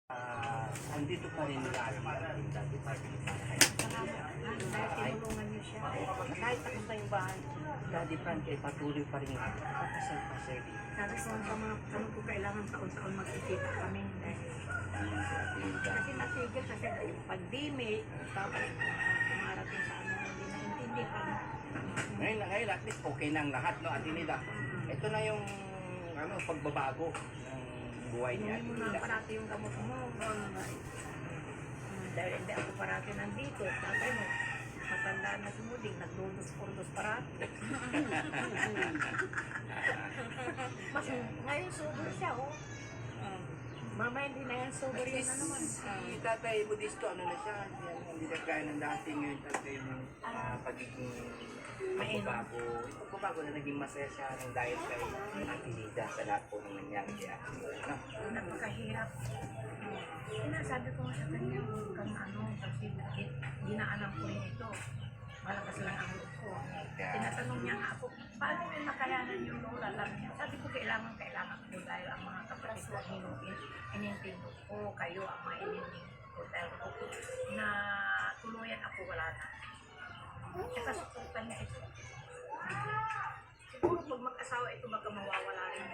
Andito pa rin nila yung dati parking para Dahil tinulungan niyo siya. Kahit ako sa yung bahay. Daddy Frankie patuloy pa rin papasal-pasal dito. Sabi ko sa mga tanong ko kailangan taon-taon magkikita kami. Kasi natigil kasi yung pandemic, tapos kumarating sa ano, hindi naintindi pa. Ngayon at least okay na ang lahat, no, Atinida? Ito na yung pagbabago ng buhay ni Hindi mo na Atinida. parati yung gamot mo. Dahil hindi ako parati nandito. Tatay mo, matanda na sumuling, nagdudos-kurdos parati. Mas ngayon sober siya, oh. Mama, hindi na yan sober At yun least na naman. si Tatay Budisto, ano na siya, hindi na kaya ng dati ngayon talaga yung pagiging pagbabago. Yung pagbabago na naging masaya siya ng dahil kay Atinida sa lahat po ng nangyari kay Atinida. Napakahirap. Sinasabi ko sa kanya, huwag kang kasi dinaanan ko rin ito. Malakas lang ang loob ko. Tinatanong niya nga ako, paano yung makayanan yung lola lang niya? Sabi ko, kailangan ko dahil ang mga kapatid ko inintindi ko, kayo ang mga inintindi ko dahil ko na tuluyan ako, wala na. Tsaka suportan niya ito. Siguro pag mag-asawa ito, baka mawawala rin.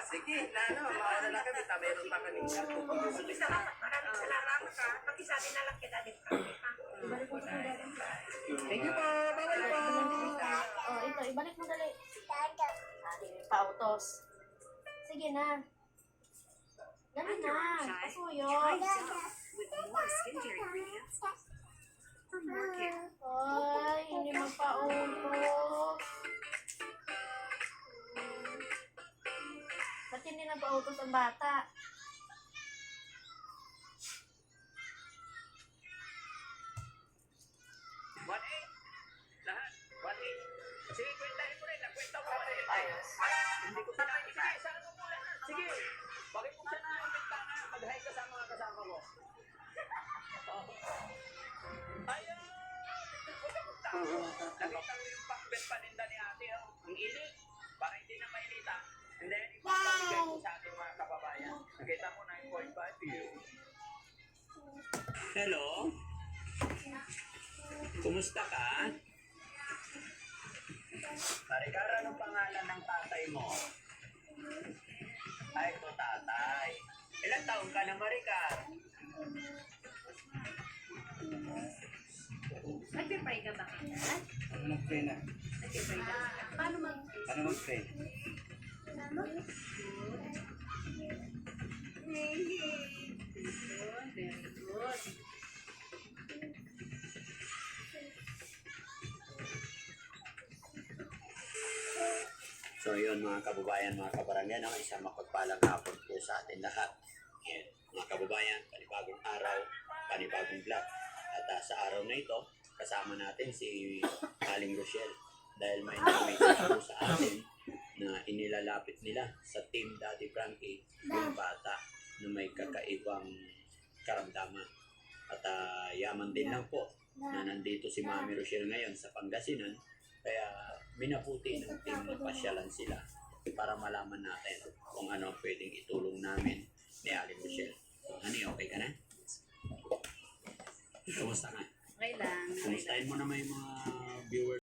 Sige, mawala na kami, meron pa kami. Sige, salamat. Maraming salamat ka. Pakisabi na lang kita dito. Thank you po, bawal po. Oh, ito, ibalik mo dali. Pautos. Sige na. Dali na. Pasuyo. With more skincare ingredients for more care. Ay, hindi magpautos. Ba't hindi nagpautos ang bata? Lahat. 1-8. Sige, kwentahin mo rin. Nakwenta ko pa rin. Hindi ko sinabi. Sige, saan mo muna. Sige. Bakit mo siya na yung bintana? Mag-hike ka sa mga kasama mo. Ayun! Nakita mo yung pakbet paninda ni ate. Ang init. Para hindi na mainita. And then, ipapabigay ko sa ating mga kababayan. Nakita mo 9.5 views. Hello? Kumusta ka? Maricar, anong pangalan ng tatay mo? Ay, ito tatay. Ilang taon ka na, Maricar? Nagpipray ka ba kanya? Ano mag-pray na? Nagpipray ka. Paano mag-pray? Ano mag-pray? Very good. So yun mga kababayan, mga kabarangay, isang mapagpalang hapon po sa atin lahat. Yan, mga kababayan, panibagong araw, panibagong vlog. At sa araw na ito, kasama natin si Aling Rochelle. Dahil may namimita po sa atin na inilalapit nila sa Team Daddy Frankie yung bata na may kakaibang karamdaman. At yaman din lang po na nandito si Mami Rochelle ngayon sa Pangasinan. Kaya minabuti ng team na pasyalan sila para malaman natin kung ano ang pwedeng itulong namin ni Aling Rochelle. Honey, okay ka na? Kumusta ka? Okay lang. Kumustahin mo naman yung mga viewers.